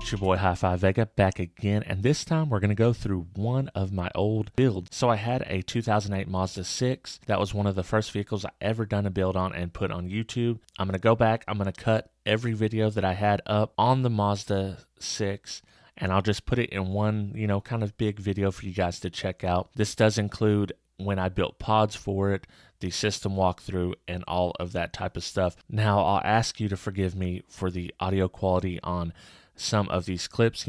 It's your boy Hi-Fi Vega back again, and this time we're going to go through one of my old builds. So I had a 2008 Mazda 6. That was one of the first vehicles I ever done a build on and put on YouTube. I'm going to go back, I'm going to cut every video that I had up on the Mazda 6, and I'll just put it in one, kind of big video for you guys to check out. This does include when I built pods for it, the system walkthrough, and all of that type of stuff. Now, I'll ask you to forgive me for the audio quality on some of these clips.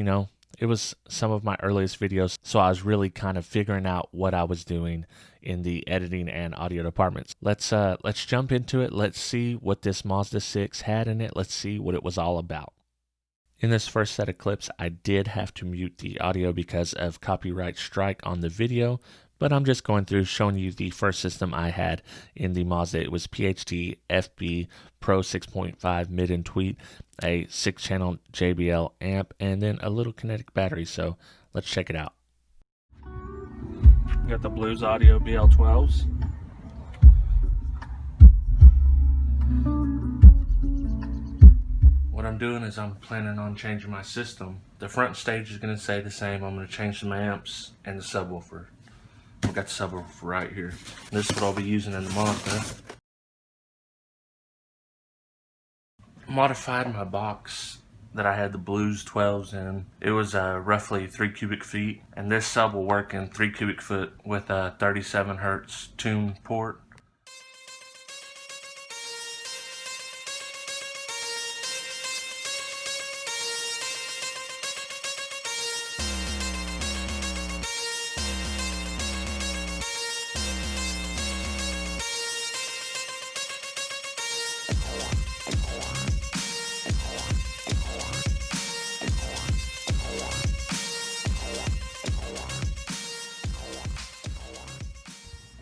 It was some of my earliest videos, so I was really kind of figuring out what I was doing in the editing and audio departments. Let's jump into it. Let's see what this Mazda 6 had in it. Let's see what it was all about. In this first set of clips, I did have to mute the audio because of copyright strike on the video, but I'm just going through showing you the first system I had in the Mazda. It was PHD FB Pro 6.5 mid and tweet, a 6-channel JBL amp, and then a little kinetic battery. So let's check it out. Got the Blues Audio BL12s. What I'm doing is I'm planning on changing my system. The front stage is going to stay the same. I'm going to change some amps and the subwoofer. I've got the subwoofer right here. This is what I'll be using in the Mazda. Modified my box that I had the Blues 12s in. It was roughly 3 cubic feet, and this sub will work in 3 cubic foot with a 37 hertz tune port.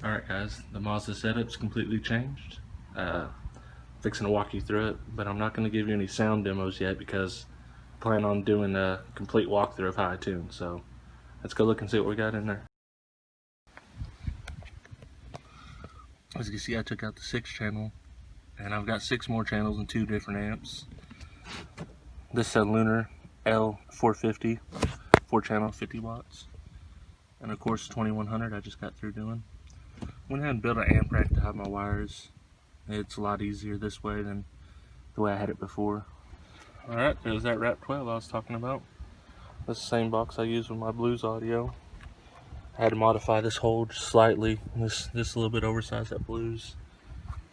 Alright guys, the Mazda setup's completely changed. Fixing to walk you through it, but I'm not going to give you any sound demos yet because I plan on doing a complete walkthrough of how I tune. So let's go look and see what we got in there. As you can see, I took out the 6-channel, and I've got 6 more channels and 2 different amps. This is a Lunar L450, 4-channel, 50 watts, and of course 2100 I just got through doing. Went ahead and built an amp rack to hide my wires. It's a lot easier this way than the way I had it before. Alright, there's that Wrap 12 I was talking about. That's the same box I use with my Blues Audio. I had to modify this hole just slightly. This a little bit oversized at Blues.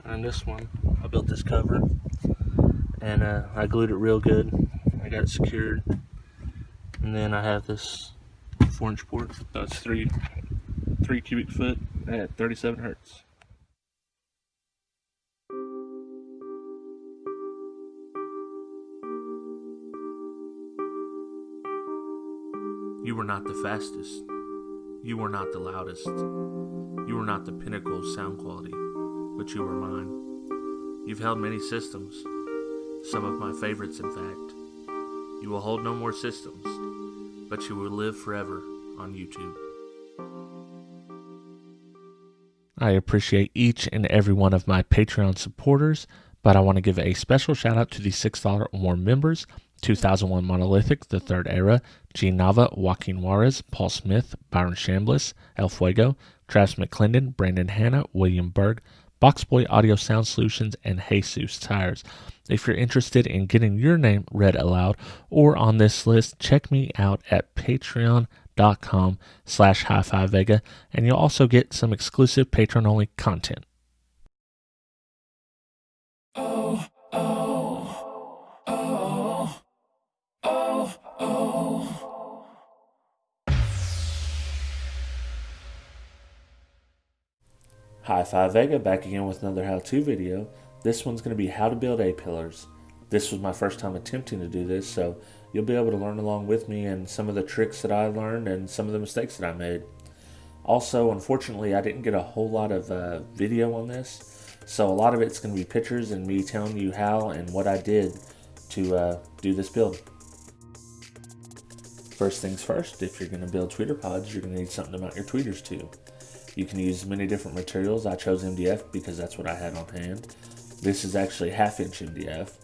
And this one, I built this cover. And I glued it real good. I got it secured. And then I have this 4-inch port. That's 3 cubic foot at 37 hertz. You were not the fastest. You were not the loudest. You were not the pinnacle of sound quality, but you were mine. You've held many systems, some of my favorites in fact. You will hold no more systems, but you will live forever on YouTube. I appreciate each and every one of my Patreon supporters, but I want to give a special shout out to the $6 or more members: 2001 Monolithic, The Third Era, G Nava, Joaquin Juarez, Paul Smith, Byron Chambliss, El Fuego, Travis McClendon, Brandon Hanna, William Berg, Boxboy Audio Sound Solutions, and Jesus Tires. If you're interested in getting your name read aloud or on this list, check me out at patreon.com/Hi-Fi Vega, and you'll also get some exclusive Patreon-only content. Oh, oh, oh, oh, oh. Hi-Fi Vega back again with another how-to video. This one's going to be how to build A-pillars. This was my first time attempting to do this, so you'll be able to learn along with me and some of the tricks that I learned and some of the mistakes that I made. Also, unfortunately, I didn't get a whole lot of video on this, so a lot of it's going to be pictures and me telling you how and what I did to do this build. First things first, if you're going to build tweeter pods, you're going to need something to mount your tweeters to. You can use many different materials. I chose MDF because that's what I had on hand. This is actually 1/2 inch MDF,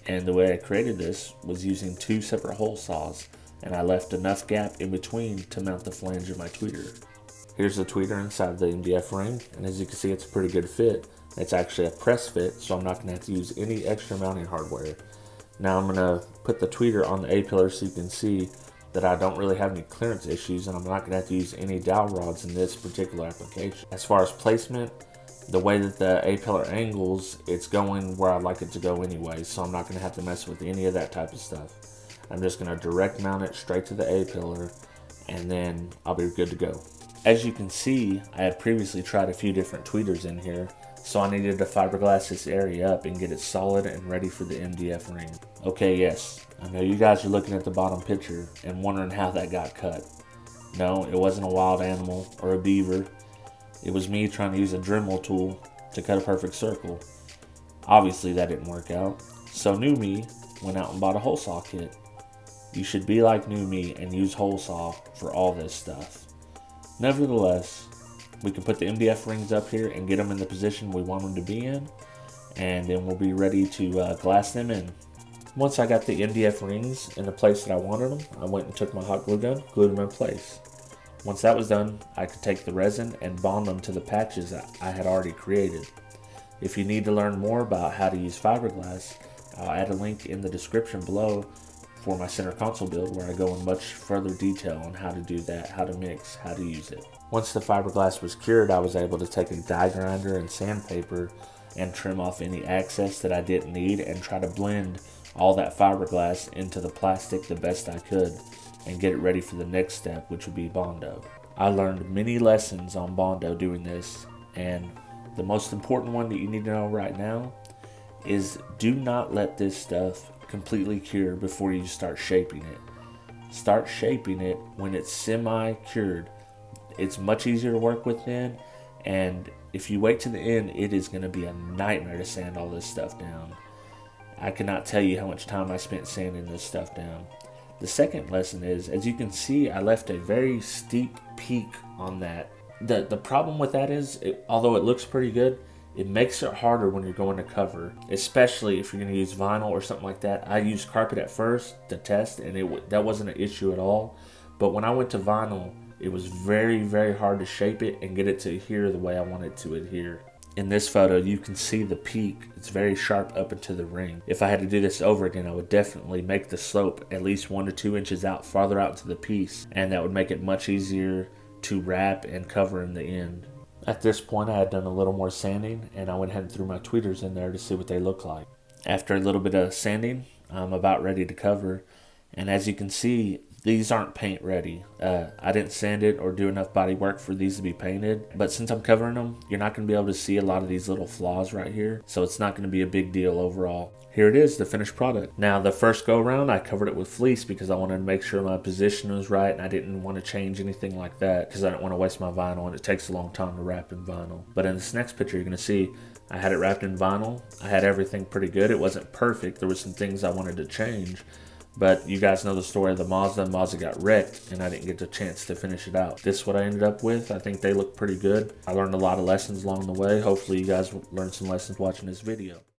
And the way I created this was using 2 separate hole saws, and I left enough gap in between to mount the flange of my tweeter. Here's the tweeter inside the MDF ring, and as you can see, it's a pretty good fit. It's actually a press fit, so I'm not going to have to use any extra mounting hardware. Now I'm going to put the tweeter on the A-pillar so you can see that I don't really have any clearance issues, and I'm not going to have to use any dowel rods in this particular application. As far as placement, the way that the A-pillar angles, it's going where I'd like it to go anyway, so I'm not going to have to mess with any of that type of stuff. I'm just going to direct mount it straight to the A-pillar, and then I'll be good to go. As you can see, I had previously tried a few different tweeters in here, so I needed to fiberglass this area up and get it solid and ready for the MDF ring. Okay, yes, I know you guys are looking at the bottom picture and wondering how that got cut. No, it wasn't a wild animal or a beaver. It was me trying to use a Dremel tool to cut a perfect circle. Obviously that didn't work out, so new me went out and bought a hole saw kit. You should be like new me and use hole saw for all this stuff. Nevertheless, we can put the MDF rings up here and get them in the position we want them to be in, and then we'll be ready to glass them in. Once I got the MDF rings in the place that I wanted them, I went and took my hot glue gun, glued them in place. Once that was done, I could take the resin and bond them to the patches that I had already created. If you need to learn more about how to use fiberglass, I'll add a link in the description below for my center console build, where I go in much further detail on how to do that, how to mix, how to use it. Once the fiberglass was cured, I was able to take a die grinder and sandpaper and trim off any excess that I didn't need and try to blend all that fiberglass into the plastic the best I could and get it ready for the next step, which would be Bondo. I learned many lessons on Bondo doing this, and the most important one that you need to know right now is do not let this stuff completely cure before you start shaping it. Start shaping it when it's semi-cured. It's much easier to work with then, and if you wait to the end, it is going to be a nightmare to sand all this stuff down. I cannot tell you how much time I spent sanding this stuff down. The second lesson is, as you can see, I left a very steep peak on that. The problem with that is, although it looks pretty good, it makes it harder when you're going to cover, especially if you're going to use vinyl or something like that. I used carpet at first to test, and that wasn't an issue at all. But when I went to vinyl, it was very, very hard to shape it and get it to adhere the way I want it to adhere. In this photo, you can see the peak. It's very sharp up into the ring. If I had to do this over again, I would definitely make the slope at least 1 to 2 inches out, farther out into the piece, and that would make it much easier to wrap and cover in the end. At this point, I had done a little more sanding, and I went ahead and threw my tweeters in there to see what they look like. After a little bit of sanding, I'm about ready to cover, and as you can see, these aren't paint ready. I didn't sand it or do enough body work for these to be painted, but since I'm covering them, you're not going to be able to see a lot of these little flaws right here, so it's not going to be a big deal overall. Here it is, the finished product. Now, the first go around, I covered it with fleece because I wanted to make sure my position was right, and I didn't want to change anything like that because I didn't want to waste my vinyl, and it takes a long time to wrap in vinyl. But in this next picture, you're going to see I had it wrapped in vinyl. I had everything pretty good. It wasn't perfect. There were some things I wanted to change, but you guys know the story of the Mazda. Mazda got wrecked, and I didn't get the chance to finish it out. This is what I ended up with. I think they look pretty good. I learned a lot of lessons along the way. Hopefully you guys learned some lessons watching this video.